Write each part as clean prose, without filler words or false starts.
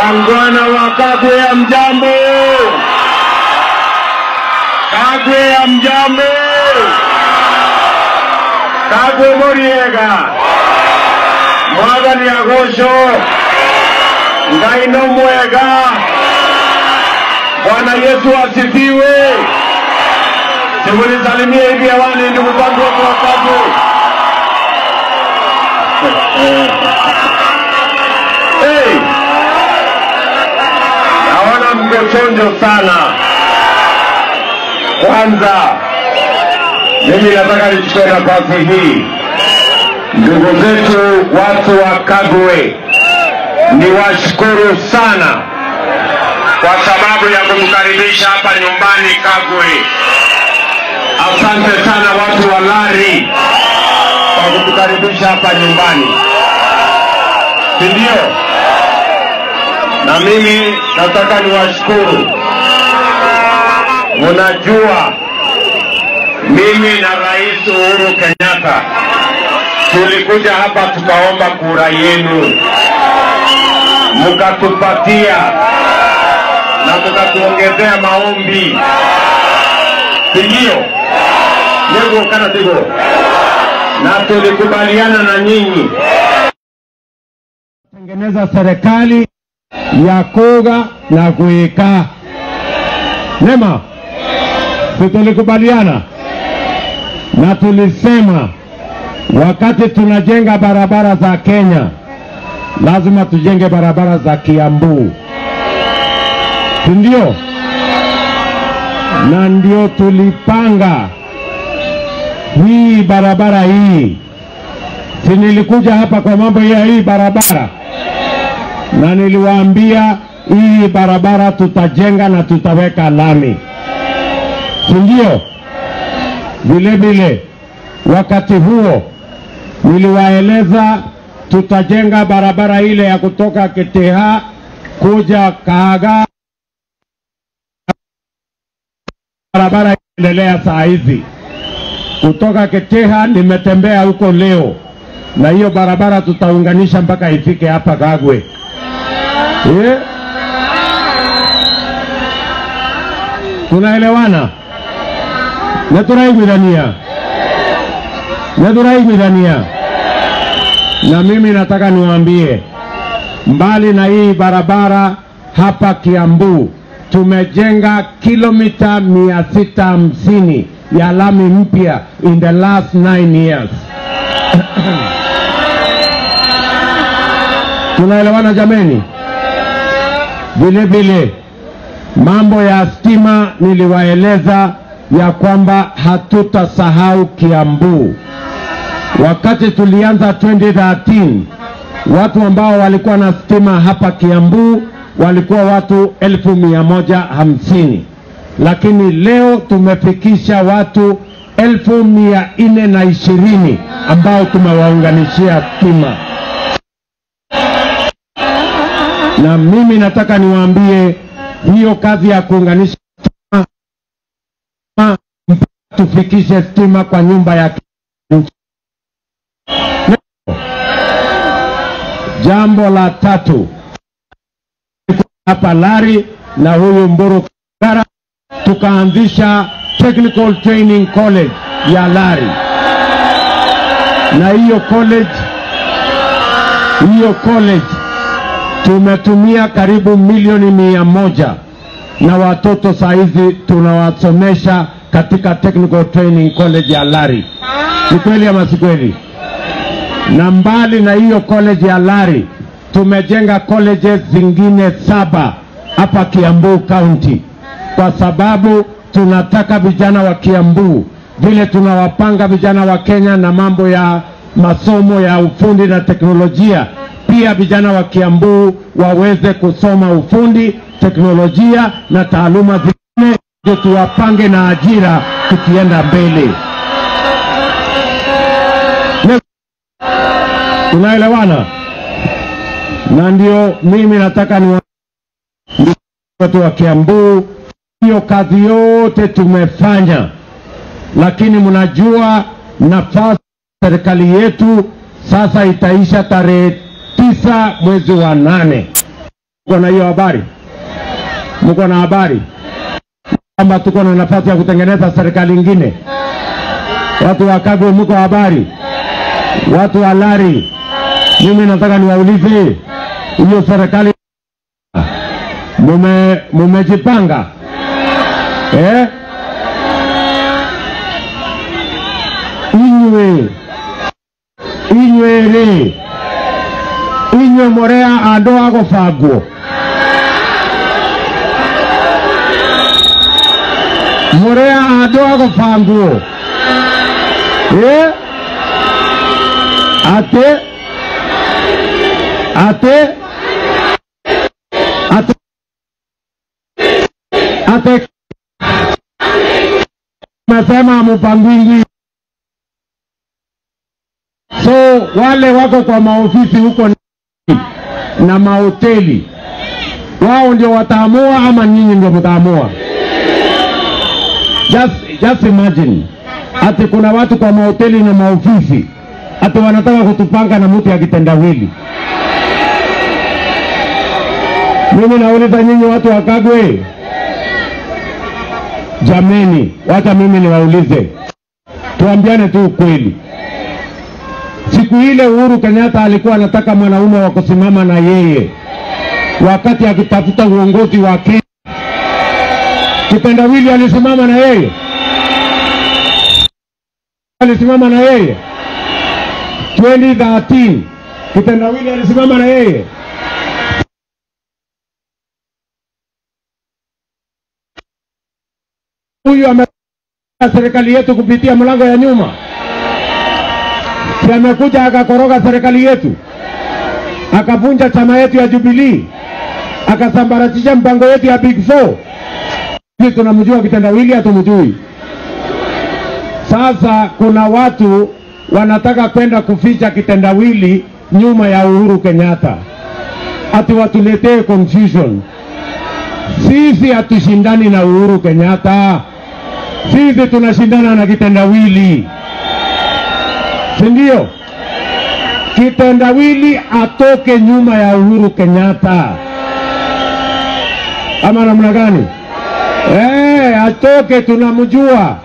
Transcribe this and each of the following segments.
Wangwana wa Kagwe ya mjambo. Kagwe ya mjambo. Kagwe moriega. Mwaga ni agosho. Ngaino mwega. Bwana Yesu asifiwe. Simunisalimie hivi hewani ndugu zangu wa Kagwe. Hey! Naona mkochonjo sana. Kwanza mimi nataka nichukue nafasi hii, ndugu zetu watu wa Kagwe, niwashukuru sana kwa sababu ya kumkaribisha hapa nyumbani Kagwe. Asante sana watu wa Lari kwa kutukaribisha hapa nyumbani. Ndio. Na mimi nataka niwashukuru. Mnajua mimi na Rais Uhuru Kenyatta tulikuja hapa tukaomba kura yenu, mkatupatia na mkatuongezea maombi. Ndio. Leo kana tigo. Na tulikubaliana na nyinyi tengeneza serikali ya koga na kuika. Nema, tulikubaliana na tulisema wakati tunajenga barabara za Kenya lazima tujenge barabara za Kiambu. Ndio. Na ndio tulipanga hii barabara hii. Nilikuja hapa kwa mambo ya hii barabara na niliwaambia hii barabara tutajenga na tutaweka lami. Ndio. Vile vile wakati huo niliwaeleza tutajenga barabara ile ya kutoka Keteha kuja Kaga. Barabara inaendelea saa hizi. Kutoka Keteha nimetembea huko leo. Na hiyo barabara tutaunganisha mpaka ifike hapa Kagwe. Tunaelewana? Neturaiguidania. Na mimi nataka niwaambie, mbali na hii barabara hapa Kiambu tumejenga kilomita 650 ya lami mpya in the last 9 years. Tunaelewana jameni? Vile vile mambo ya stima niliwaeleza ya kwamba hatutasahau Kiambu. Wakati tulianza 2013 watu ambao walikuwa na stima hapa Kiambu walikuwa watu 1150, lakini leo tumefikisha watu 1420 ambao tumewaunganishia stima. Na mimi nataka niwaambie hiyo kazi ya kuunganisha stima tufikishe stima kwa nyumba ya jambo la tatu, hapa Lari na huyu Mburu Kara tukaanzisha Technical Training College ya Lari. Na hiyo college tumetumia karibu milioni 100 na watoto saizi tunawasomesha katika Technical Training College ya Lari. Ni kweli ama si kweli? Na mbali na hiyo college ya Lari tumejenga colleges zingine 7 hapa Kiambu County, kwa sababu tunataka vijana wa Kiambu vile tunawapanga vijana wa Kenya na mambo ya masomo ya ufundi na teknolojia, pia vijana wa Kiambu waweze kusoma ufundi, teknolojia na taaluma zingine, ndio tuwapange na ajira tukienda mbele. Tunaelewana? Na ndio mimi nataka ni watu wa Kiambu, hiyo kazi yote tumefanya, lakini mnajua nafasi serikali yetu sasa itaisha tarehe 9 mwezi wa 8. Mko na hiyo habari? Mko na habari kwamba tuko na nafasi ya kutengeneza serikali nyingine? Watu wa Kagwe, mko habari? Watu wa Lari, mimi nataka niwaulize, hiyo serikali mumejipanga? Inywe morea ando agofagwo, morea ando agofagwo, ate mesema mupangwingi. So wale wako kwa maofisi huko na mahoteli, wao ndio wataamua ama nyinyi ndio mtaamua? Just imagine, ati kuna watu kwa mahoteli na maofisi ati wanataka kutupanga na mtu ya kitendawili. Mimi nauliza nyinyi watu wa Kagwe, jameni, wacha mimi niwaulize, tuambiane tu ukweli. Siku ile Uhuru Kenyatta alikuwa anataka mwanaume wa kusimama na yeye wakati akitafuta uongozi wa Kenya. Kitendawili alisimama na yeye? Alisimama na yeye? 2013 kitendawili alisimama na yeye? Huyu amekuja serikali yetu kupitia mlango ya nyuma. Amekuja akakoroga serikali yetu, akavunja chama yetu ya Jubilee, akasambaratisha mpango yetu ya Big Four. Sisi tunamjua kitendawili, hatumjui. Sasa kuna watu wanataka kwenda kuficha kitendawili nyuma ya Uhuru Kenyatta, ati watuletee confusion. Sisi hatushindani na Uhuru Kenyatta, sisi tunashindana na kitendawili, sindio? Kitendawili atoke nyuma ya Uhuru Kenyatta, ama namna gani? Atoke, tunamjua.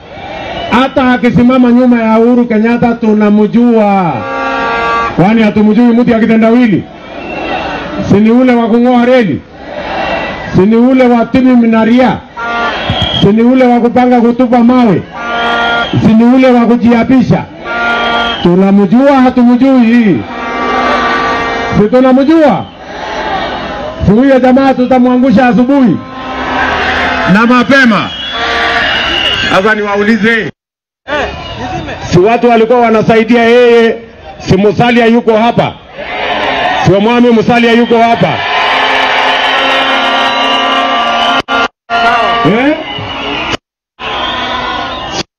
Hata akisimama nyuma ya Uhuru Kenyatta tunamjua. Kwani hatumjui mtu ya kitendawili? Sini ule wa kungoa reli, sini ule wa timu minaria, sini ule wa kupanga kutupa mawe, sini ule wa kujiapisha. Tunamjua, hatumjui? Si tunamjua? Huyo jamaa tutamwangusha asubuhi na mapema. Sasa niwaulize, si watu walikuwa wanasaidia yeye? Si Musalia yuko hapa? Si Mwami Musalia yuko hapa?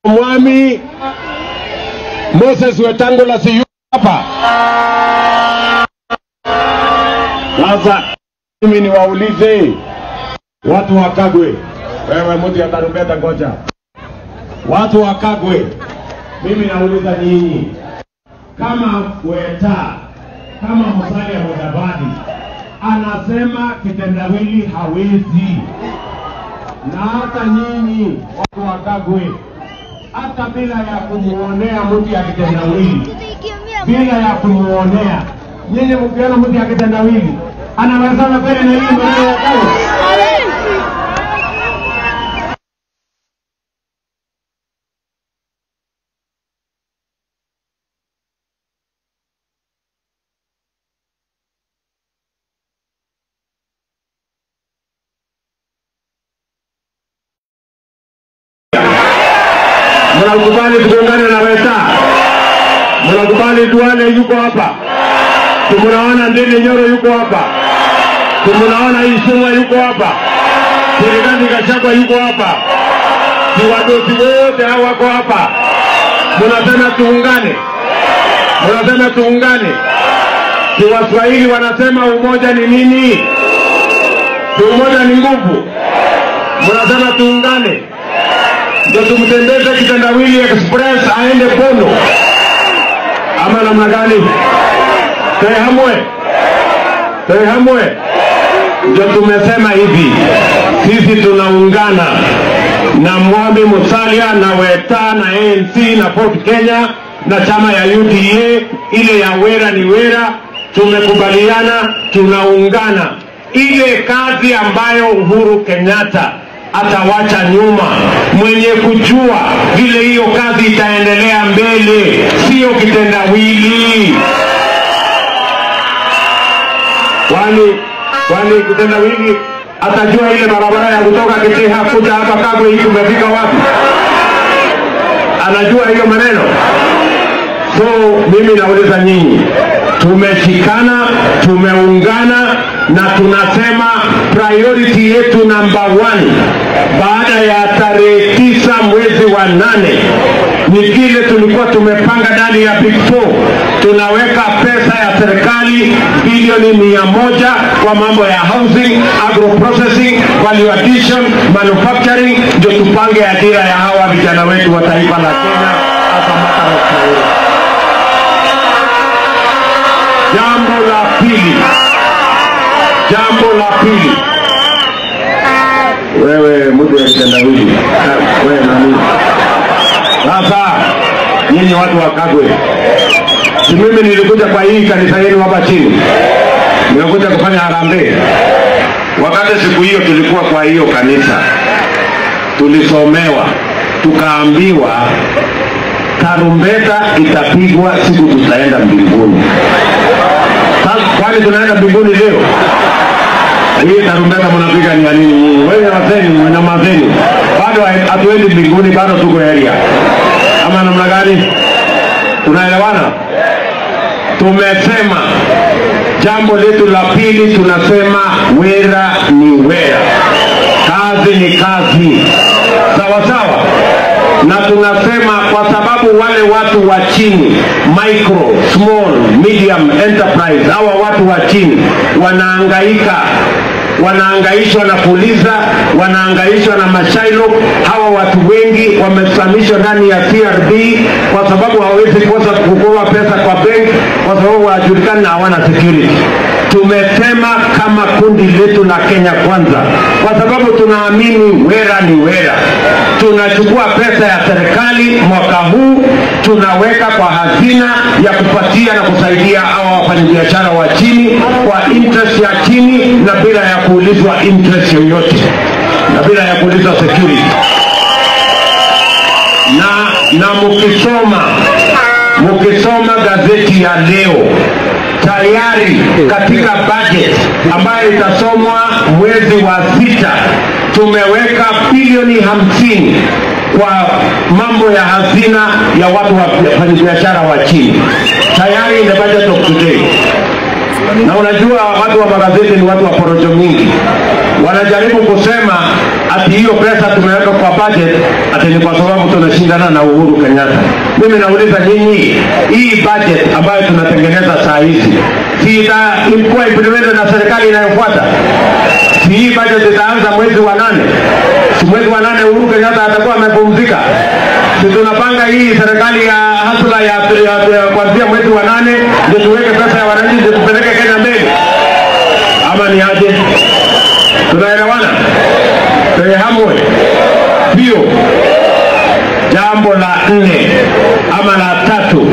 Mwami Moses Wetangula si yuko hapa? Sasa mimi niwaulize watu wa Kagwe, wewe mtu ya tarumbeta, ngoja. Watu wa Kagwe, mimi nauliza nyinyi, kama kama Musalia Mudavadi anasema kitendawili hawezi, na hata nyinyi watu wa Kagwe, hata bila ya kumuonea mtu ya kitendawili, bila ya kumuonea, nyinyi mkiona mtu ya kitendawili anaweza kweli na hii maneno ya Kagwe? Mnakubali tuungane na Weta? Mnakubali Duale yuko hapa? Tumunaona Ndini Nyoro yuko hapa? Tumunaona Ishungwa yuko hapa? Serikali Gachagua yuko hapa? Si wadosi wote hao wako hapa? Mnasema tuungane? Mnasema tuungane? Si Waswahili wanasema umoja ni nini? Si umoja ni nguvu? Mnasema tuungane ndio tumtembeze kitendawili express aende Bono, ama namna gani? Tuhamwe ndio tumesema hivi, sisi tunaungana na Mwami Musalia na Weta na ANC na Ford Kenya na chama ya UDA ile ya wera ni wera. Tumekubaliana, tunaungana ile kazi ambayo Uhuru Kenyatta atawacha nyuma, mwenye kujua vile hiyo kazi itaendelea mbele, sio kitendawili. Kwani kitendawili atajua ile barabara ya kutoka Kiteha kuja hapa Kagwe hii tumefika wapi? Anajua hiyo maneno? So mimi nauliza nyinyi, tumeshikana, tumeungana na tunasema priority yetu number 1 baada ya tarehe 9 mwezi wa 8 ni kile tulikuwa tumepanga ndani ya Big 4. Tunaweka pesa ya serikali bilioni 100 kwa mambo ya housing, agro processing, value addition, manufacturing, ndio tupange ajira ya hawa vijana wetu wa taifa la Kenya hapa Makara. Jambo la pili, wewe mtu ya kitendawili, wewe nani? Sasa nyinyi watu wa Kagwe, si mimi nilikuja kwa hii kanisa yenu hapa chini, nimekuja kufanya harambee. Wakati siku hiyo tulikuwa kwa hiyo kanisa, tulisomewa, tukaambiwa tarumbeta itapigwa siku tutaenda mbinguni. Sasa kwani tunaenda mbinguni leo? Hii tarumbeta mnapiga ni nini? Wewe wazeni, na mazeni. Bado hatuendi mbinguni, bado tuko area. Ama namna gani? Tunaelewana? Tumesema jambo letu la pili, tunasema wera ni wera, kazi ni kazi, sawa sawa. Na tunasema kwa sababu wale watu wa chini, micro, small, medium enterprise, hawa watu wa chini wanahangaishwa na fuliza, wanahangaishwa na mashailo. Hawa watu wengi wamesamishwa ndani ya CRB kwa sababu hawezi kosa kukopa pesa kwa benki kwa sababu wajulikana na hawana security. Tumesema kama kundi letu la Kenya Kwanza, kwa sababu tunaamini wera ni wera, tunachukua pesa ya serikali mwaka huu tunaweka kwa hazina ya kupatia na kusaidia hawa wafanyabiashara wa chini kwa interest ya chini na bila ya kuulizwa interest yoyote na bila ya kuulizwa security. Na mukisoma gazeti ya leo, tayari katika budget ambayo itasomwa mwezi wa 6 tumeweka bilioni 50 kwa mambo ya hazina ya watu wafanyabiashara wa chini. Tayari in the budget of today. Na unajua watu wa magazeti ni watu wa porojo mingi, wanajaribu kusema ati hiyo pesa tumeweka kwa budget ati ni kwa sababu tunashindana na Uhuru Kenyatta. Mimi nauliza nyinyi, hii budget ambayo tunatengeneza saa hizi si ilikuwa implemented na serikali inayofuata? Si hii budget itaanza mwezi wa 8? Si mwezi wa 8 Uhuru Kenyatta atakuwa amepumzika? Si tunapanga hii serikali ya hasla ya kuanzia mwezi wa 8 ndio tuweke pesa ya wananchi ndio tupeleke Kenya mbele? Ama ni aje? Tunaelewana? Tuyahamwe. Pio jambo la 4 ama la 3,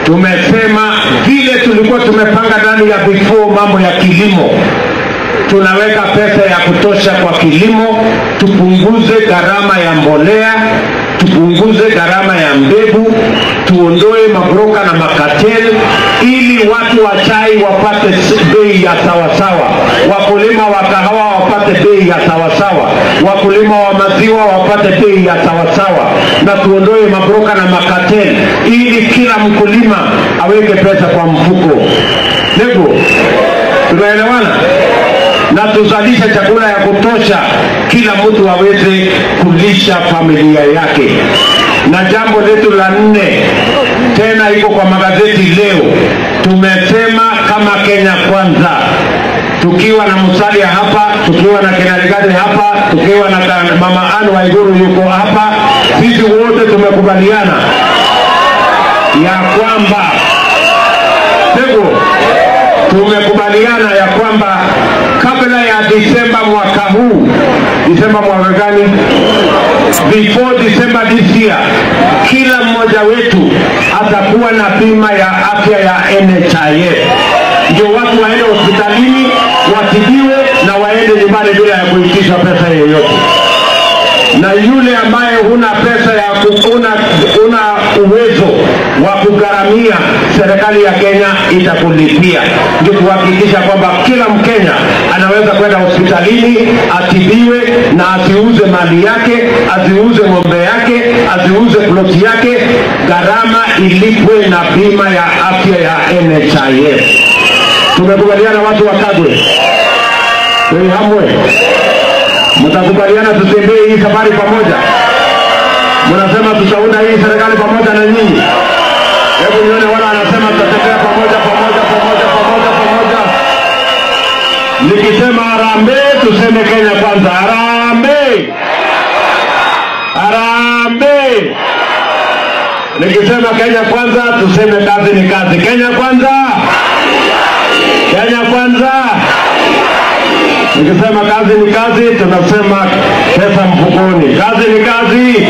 tumesema vile tulikuwa tumepanga ndani ya Big 4 mambo ya kilimo, tunaweka pesa ya kutosha kwa kilimo, tupunguze gharama ya mbolea, tupunguze gharama ya mbegu, tuondoe mabroka na makateli ili watu wa chai wapate bei ya sawasawa, wakulima wa kahawa wapate bei ya sawasawa, wakulima wa maziwa wapate bei ya sawasawa, na tuondoe mabroka na makateli ili kila mkulima aweke pesa kwa mfuko. Lego, tunaelewana? Na tuzalisha chakula ya kutosha, kila mtu aweze kulisha familia yake. Na jambo letu la 4 tena iko kwa magazeti leo, tumesema kama Kenya Kwanza, tukiwa na Musalia hapa, tukiwa na Kenarigade hapa, tukiwa na Mama Anne Waiguru yuko hapa, sisi wote tumekubaliana ya kwamba tumekubaliana ya kwamba kabla ya December mwaka gani? Before December this year, kila mmoja wetu atakuwa na bima ya afya ya NHIF. Ndio watu waende hospitalini, watibiwe na waende nyumbani bila ya kuitisha pesa yoyote. Na yule ambaye huna pesa ya una uwezo wa kugharamia, serikali ya Kenya itakulipia. Ndio kuhakikisha kwamba kila Mkenya anaweza kwenda hospitalini atibiwe na asiuze mali yake, asiuze ng'ombe yake, asiuze ploti yake, gharama ilipwe na bima ya afya ya NHIF. Tumekubaliana watu wa Kagwe? Hamwe? Mtakubaliana tutembee hii safari pamoja? Mnasema tutaunda hii serikali pamoja na nyinyi? Hebu nione wala anasema tutatembea pamoja. Nikisema harambee, tuseme Kenya kwanza. Harambee! Harambee! Nikisema Kenya kwanza, tuseme kazi ni kazi. Kenya kwanza! Kenya kwanza! Nikisema kazi ni kazi, tunasema pesa mfukoni. Kazi ni kazi.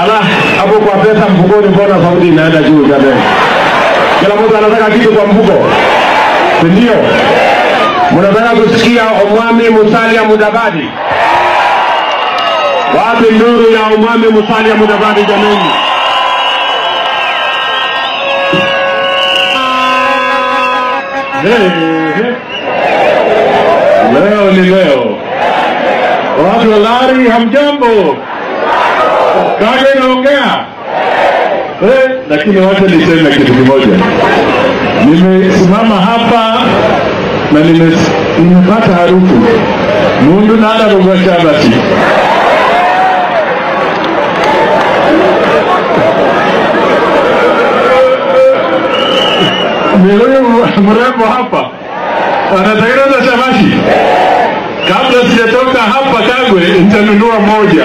Ala, hapo kwa pesa mfukoni mbona sauti inaenda juu jamani? Kila mtu anataka kitu kwa mfuko. Ndio. Mnataka kusikia Omwami Musalia Mudavadi? Wapi nuru ya Omwami Musalia Mudavadi jamani? Leo ni leo. Watu walari hamjambo. Kage naongea. Lakini wacha niseme kitu kimoja. Nimesimama hapa na nimepata harufu. Mundu nada rogosha basi. Mrembo hapa anatengeneza shamashi. Kabla sijatoka hapa Kagwe nitanunua moja.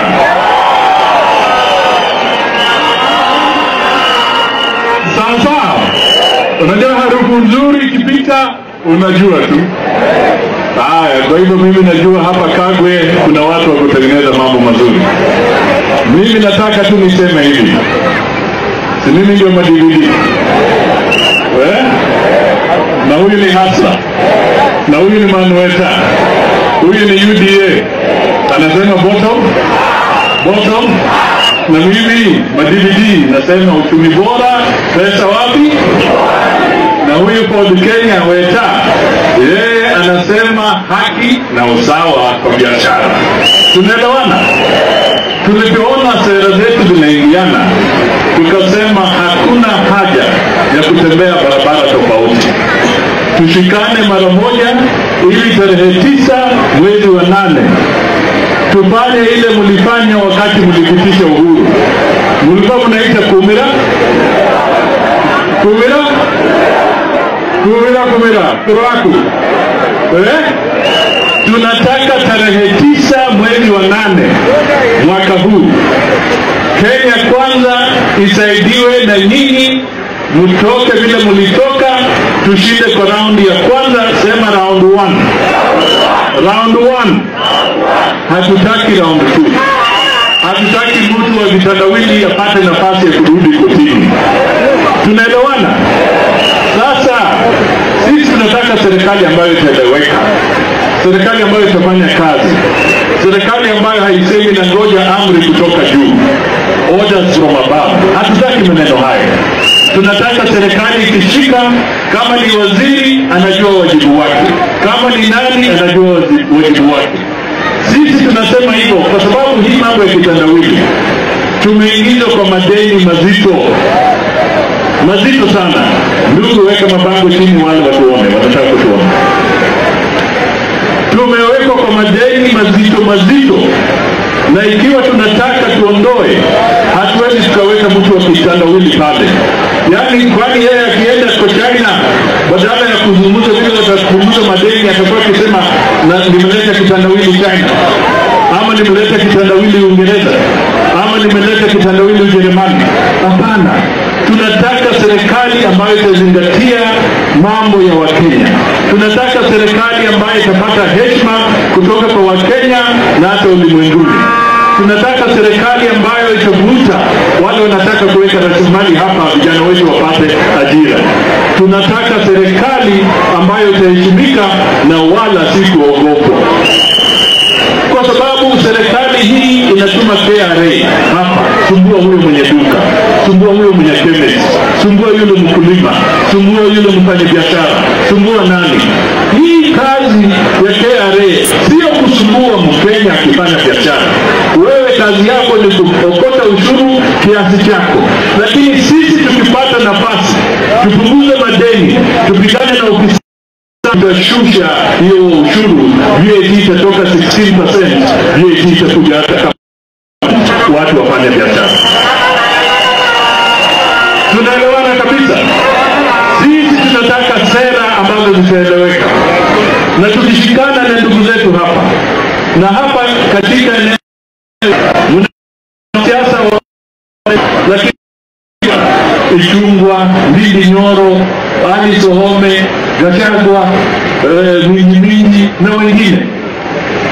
Sasa unajua harufu nzuri ikipita unajua tu. Haya, kwa hivyo mimi najua hapa Kagwe kuna watu wa kutengeneza mambo mazuri. Mimi nataka tu niseme hivi. Si mimi ndio madividi. Na huyu ni Hasa, na huyu ni Manueta, huyu ni UDA, anasema bottom, na mimi madividi nasema uchumi bora, pesa wapi? Na huyu Ford Kenya Weta, yeye anasema haki na usawa kwa biashara. Tunaelewana? Tulipoona sera zetu zinaingiana, tukasema hakuna haja ya kutembea barabara tofauti. Tushikane mara moja ili tarehe 9 mwezi wa 8 tufanye ile mlifanya wakati mlipitisha uhuru. Mlikuwa mnaita kumira turaku. Tunataka tarehe 9 mwezi wa 8 mwaka huu Kenya kwanza isaidiwe na nyinyi, mtoke vile mlitoka, tushinde kwa raundi ya kwanza. Sema round 1. Hatutaki round 2. Hatutaki mtu wa vitandawili apate nafasi ya kurudi kotini. Tunaelewana? Sasa sisi tunataka serikali ambayo itaeleweka, serikali ambayo itafanya kazi, serikali ambayo haisemi na ngoja amri kutoka juu, orders from above. Hatutaki maneno haya. Tunataka serikali ikishika, kama ni waziri anajua wajibu wake, kama ni nani anajua wajibu wake. Sisi tunasema hivyo kwa sababu hii mambo ya kitandawili tumeingizwa kwa madeni mazito sana. Ndugu, weka mabango chini wale watuone, watataka kutuona. Tumewekwa kwa madeni mazito. Na ikiwa tunataka tuondoe, hatuwezi tukaweka mtu wa kitandawili pale. Yaani kwani yeye akienda kwa China, badala ya kuzungumza vile watapunguza madeni, atakuwa akisema na nimeleta kitandawili China, ama nimeleta kitandawili Uingereza, ama nimeleta kitandawili Ujerumani. Hapana. Tunataka serikali ambayo itazingatia mambo ya Wakenya. Tunataka serikali ambayo itapata heshima kutoka kwa wa Kenya na hata ulimwenguni. Tunataka serikali ambayo itavuta wale wanataka kuweka rasilimali hapa, vijana wetu wapate ajira. Tunataka serikali ambayo itaheshimika na wala si kuogopwa, kwa sababu serikali hii inatuma KRA hapa, sumbua huyo mwenye duka, sumbua huyo mwenye chemist, sumbua yule mkulima, sumbua yule mfanya biashara, sumbua nani. Hii kazi ya KRA sio kusumbua Mkenya akifanya biashara. Wewe kazi yako ni kuokota ushuru kiasi chako, lakini sisi tukipata nafasi tupunguze madeni, tupigane na ofisi, tutashusha hiyo ushuru, VAT itatoka 16%, VAT itakuja hata kama watu wafanya biashara. Tunaelewana kabisa? Sisi tunataka sera ambazo zitaeleweka, na tukishikana na ndugu zetu hapa na hapa katika siasa, lakini Ichungwa, Ndindi Nyoro, Ali Sohome, Gachagua, Mingi na wengine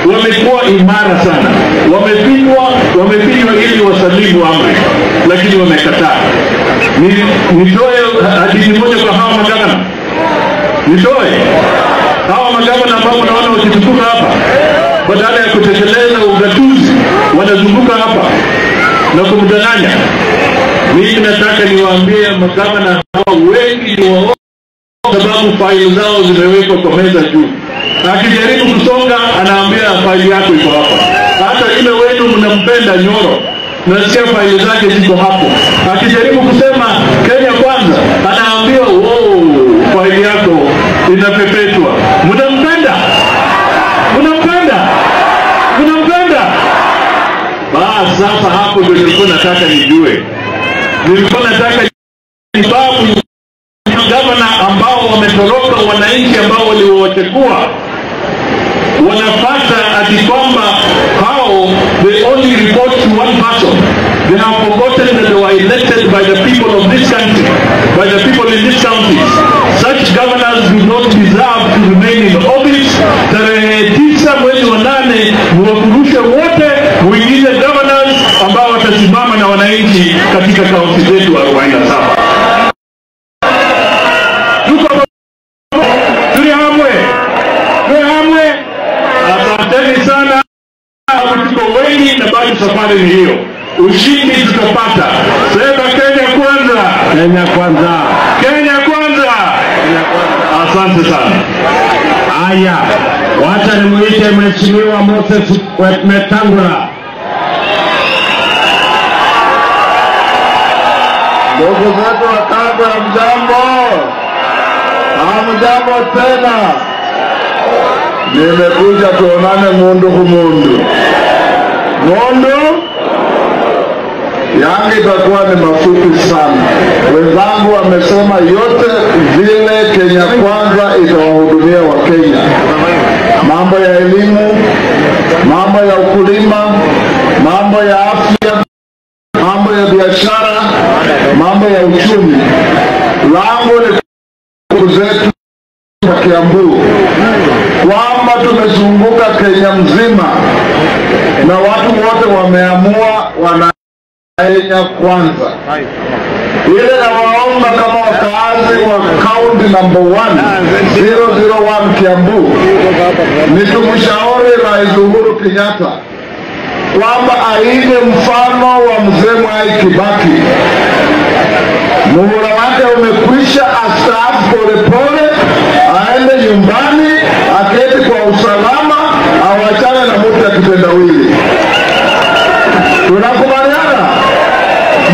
wamekuwa imara sana. Wamepigwa ili wasalimu amri, lakini wamekataa. Nitoe hadithi moja kwa hawa magavana. Nitoe hawa magavana ambao unaona wakitukuka hapa, badala ya kutekeleza ugatuzi wanazunguka hapa na kumdanganya. Mimi nataka niwaambie magavana hawa wengi ni waongo, sababu faili zao zimewekwa kwa meza juu. Akijaribu kusonga anaambia faili yako iko hapa. Hata ile wenu mnampenda Nyoro, nasikia faili zake ziko hapo. Akijaribu kusema Kenya kwanza anaambia faili yako inapepetwa. Mnampenda? Sasa hapo ndio nilikuwa nataka nijue. Nilikuwa nataka ni babu gavana ambao wametoroka wananchi ambao waliowachukua, wanapata ati kwamba hao they only report to one person. They have forgotten that they were elected by the people of this country, by the people in this county. Such governors do not deserve to remain in office. Tarehe 9 mwezi wa 8 muwakurushe wote, muingize governors ambao watasimama na wananchi katika kaunti zetu 47. Asanteni sana. Tuko wengi na bado safari ni hiyo. Ushindi tutapata. Sema Kenya kwanza. Kenya kwanza. Kenya kwanza. Asante sana. Haya, wacha nimuite Mheshimiwa Moses Wetangula. Ndugu zetu wa Kiambu, hamjambo? Hamjambo tena. Nimekuja tuonane mundu kumundu. Mundu yangu itakuwa ni mafupi sana. Wenzangu wamesema yote vile Kenya kwanza itawahudumia wa Kenya. Mambo ya elimu, mambo ya ukulima, mambo ya afya, mambo ya biashara, mambo ya uchumi. Lango ni kuzetu wa Kiambu, kwamba tumezunguka Kenya mzima na watu wote wameamua wana Kenya kwanza. Ile na waomba kama wakaazi wa county number 001 Kiambu, ni tumshauri Rais Uhuru Kenyatta kwamba aige mfano wa mzee Mwai Kibaki. Muhula wake umekwisha, astaafu polepole, aende nyumbani, aketi kwa usalama, awachane na mtu ya kitendawili. Tunakubaliana?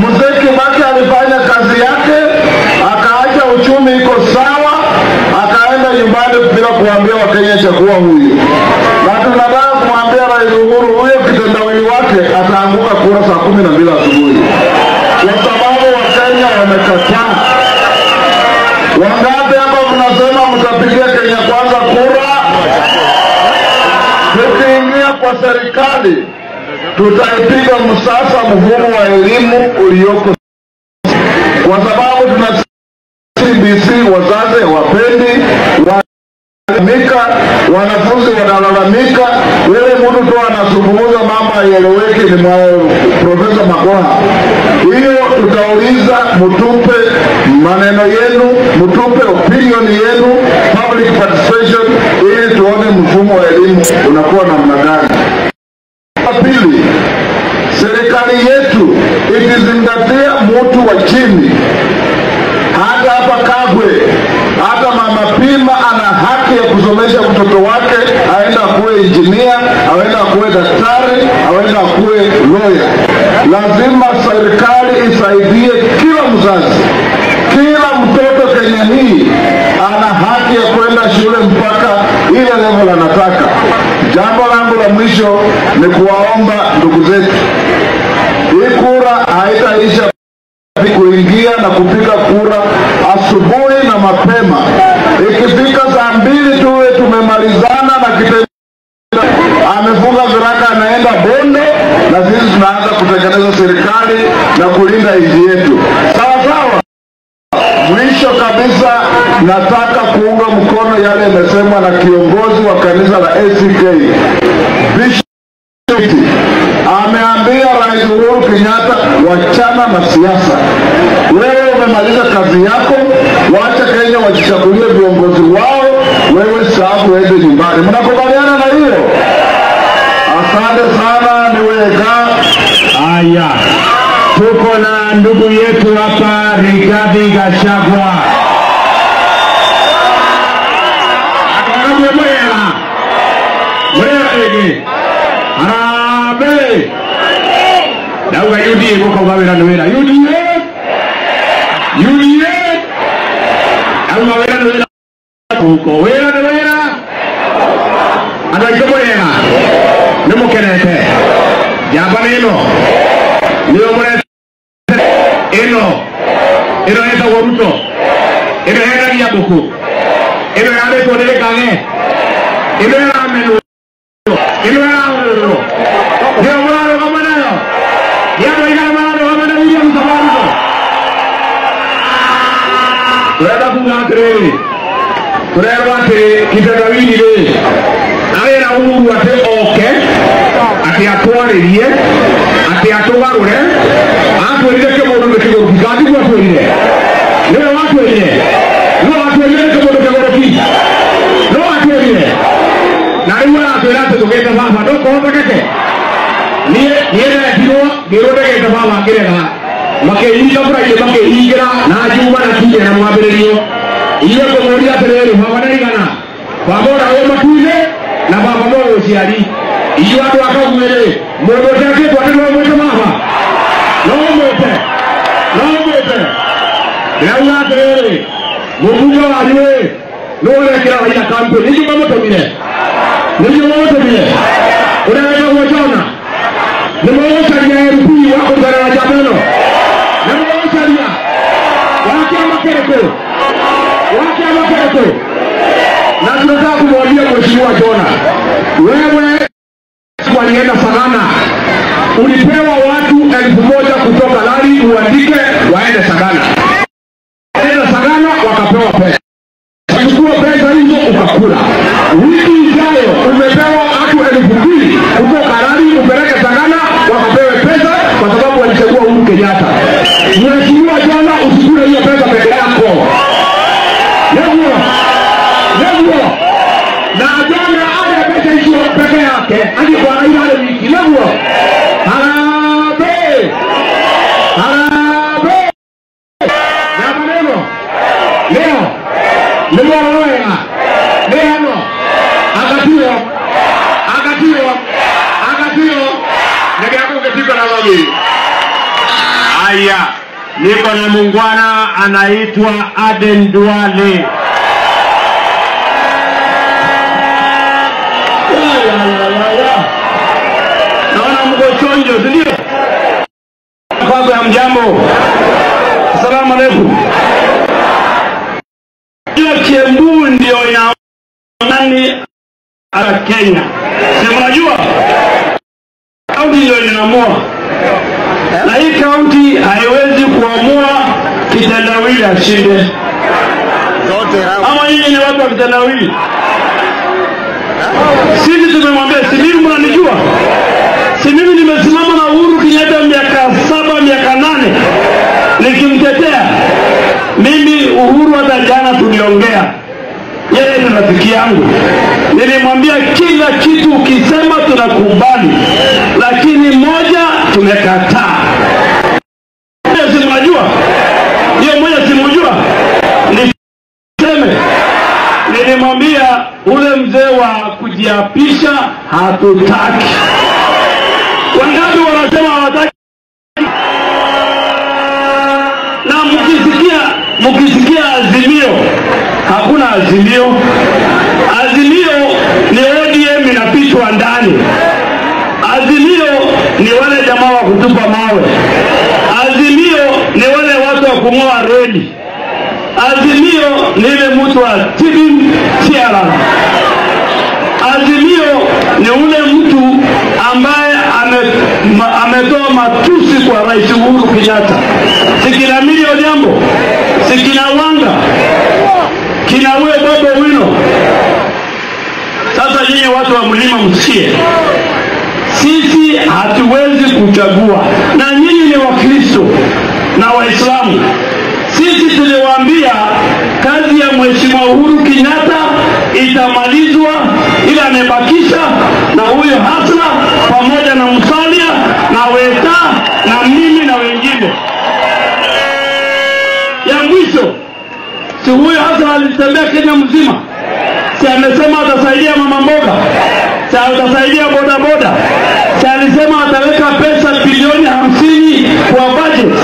Mzee Kibaki alifanya kazi yake, akaacha uchumi iko sawa, akaenda nyumbani bila kuambia Wakenya chagua huyu. Na tunataka kumwambia Rais Uhuru, huyo kitendawili wake ataanguka kura saa 12 asubuhi. Kwa sababu Wakenya wamekataa. Wangapi hapa mnasema mtapigia Kenya kwanza kura? Tukiingia kwa serikali, tutaipiga msasa mfumo wa elimu ulioko, kwa sababu tuna CBC, wazazi wapendi, wanalamika, wanafunzi wanalalamika, wewe ni Profesa Magoha. Hiyo tutauliza, mtupe maneno yenu, mtupe opinion yenu, public participation, ili tuone mfumo wa elimu unakuwa namna gani. Pili, serikali yetu ikizingatia mtu wa chini. Hata hapa Kagwe, hata mama Pima ana haki ya kusomesha mtoto wake, aenda kuwe engineer, aenda kuwe daktari, aenda kuwe lawyer. Lazima serikali isaidie kila mzazi, kila mtoto Kenya hii ana haki ya kwenda shule mpaka ile level anataka. Jambo langu la mwisho ni kuwaomba ndugu zetu, hii kura haitaisha kuingia na kupiga kura asubuhi na mapema. Ikifika saa 2 tuwe tumemalizana na kitendo amefunga viraka anaenda Bondo, na sisi tunaanza kutengeneza serikali na kulinda nchi yetu. Sawa sawa. Mwisho kabisa, nataka kuunga mkono yale yamesemwa na kiongozi wa kanisa la ACK Bishop. Ameambia Rais Uhuru Kenyatta wachana na siasa. Wewe umemaliza kazi yako, wacha Kenya wajichagulie viongozi wao, wewe sababu uende nyumbani. Mnakubaliana na hiyo? Asante sana, niweka. Aya, tuko na ndugu yetu hapa Rigathi Gachagua. Arabe dauga UDA ko kawira nwera UDA alma wera nwera ko wera ana ikomera nemo kenete jaba neno niyo mure eno eta Ruto eno era Kiambu eno ade ko dele kage eno era menu eno era Yo mwana kama nayo. Yapo igala mwana kama nayo ndio msababu. Tuenda kungatire. Turewa te kitagawini le. Awera umu ate oke. Ati atwaririe. Ati atogarure. Atwirire ke mundu mekigo kigandi kwa twirire. Leo atwirire. Leo atwirire ke mundu kigoroki. Leo atwirire. Na leo atwirire tugenda baba ndoko hobekeke. Niye kiro de ke baba kirega. Make inga bra ile make ingira na juma na kije na mwabererio. Iyo ko muri aterere baba ndigana. Baba ra matuile na baba moyo ciari. Iyo atu akagwere. Mundu take kwa teno mwe baba. No mwete. Leo aterere. Mungu wa aliwe. No le kira ina kampo. Niji mama tomile. Unaweza kuona. Nimewasharia MP wako daraja tano. Nimewasharia. Wacha makereko. Na tunataka kumwambia Mheshimiwa Jona. Wewe walienda Sagana. Ulipewa watu 1000 kutoka Lari uandike waende Sagana. Waenda Sagana wakapewa pesa. Chukua pesa hizo ukakula. Wiki ijayo umepewa watu 2000 kutoka Lari upeleke Sagana wakapewe pesa kwa sababu walichagua Uhuru Kenyatta. Mheshimiwa Jona, usikule hiyo pesa peke yako. Leo. Na Jona ana pesa hizo peke yake. Hadi kwa ile wiki. Leo. Harambee. Ya maneno. Leo. Agatio. Ndio hapo katika na wapi. Aya, niko na mungwana anaitwa Aden Duale. Naona mko chonjo, ndio? Kwanza ya mjambo. Asalamu alaykum. Kiambu ndio ina nani ala Kenya. Si mnajua? Kaunti ndio inaamua. Na hii kaunti haiwezi kuamua kitendawili ashinde. Ama nyinyi ni watu wa kitendawili. Sisi tumemwambia, si mimi mnanijua. Si mimi nimesimama na nikimtetea. Mimi Uhuru hata jana tuliongea, yeye ni rafiki yangu, nilimwambia kila kitu ukisema tunakubali, lakini moja tumekataa. Si mnajua hiyo moja, si mnajua niseme, nilimwambia ule mzee wa kujiapisha hatutaki. Wangapi wanasema hawataki? Na mkisikia Azimio, hakuna Azimio. Azimio ni ODM inapitwa ndani. Azimio ni wale jamaa wa kutupa mawe. Azimio ni wale watu wa kung'oa reli. Azimio ni ile mtu wa Tibim Tiara. Azimio ni ule mtu ambaye ametoa matusi kwa Rais Uhuru Kenyatta. Sikina milio jambo, sikina Wanga, kina uwe Bobo Wino. Sasa nyinyi watu wa mlima msikie, sisi hatuwezi kuchagua, na nyinyi ni Wakristo na Waislamu. Sisi tuliwaambia kazi ya Mheshimiwa Uhuru Kenyatta itamalizwa, ila amebakisha na huyo Hasla pamoja na Musalia na Weta na mimi na wengine. Ya mwisho, si huyo Hasla alitembea Kenya mzima, si amesema atasaidia mama mboga, si atasaidia boda boda, si alisema ataweka pesa bilioni 50 kwa budget.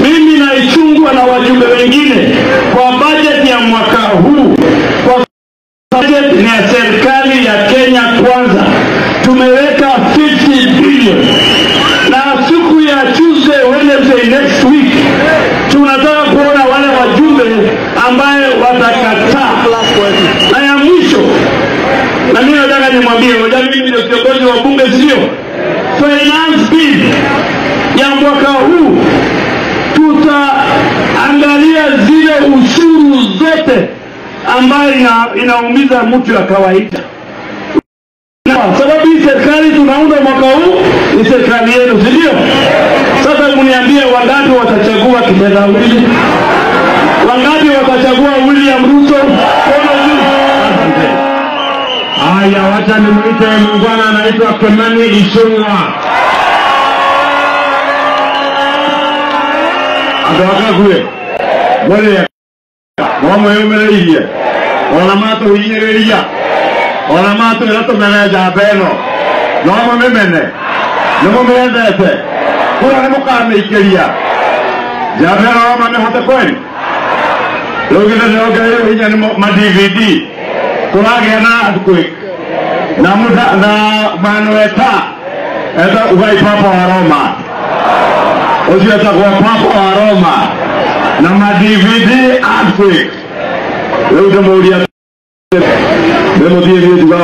Mimi naichungwa na wajumbe wengine kwa budget ya mwaka huu. Kwa budget ni ya serikali ya Kenya Kwanza tumeweka 50 billion, na siku ya Tuesday, Wednesday next week tunataka kuona wale wajumbe ambaye watakataa. Na ya mwisho, na mimi nataka nimwambie, mimi ndio kiongozi wa bunge, sio? Finance bill ya mwaka huu tutaangalia zile ushuru zote ambayo inaumiza mtu ya kawaida. Na sababu hii serikali tunaunda mwaka huu ni serikali yenu, si ndio? Sasa mniambie wangapi watachagua kitendawili? Wangapi watachagua William Ruto? Haya, wacha nimuite muungwana anaitwa Kemani Ishungwa. Adawakakue wale wamo yumereiye ona mato hinyereria ona mato iratumene jambeno nomo mimene nimo mendete kura nimo kameikeria jambeno oma mehote kweli logina nogere hinya nimo ma DVD kurage na adkwe na muda na manueta eta ugai papa wa Roma Ozia kwa papa wa Roma na ma DVD adkwe leo ndio mauria ndio ndio ndio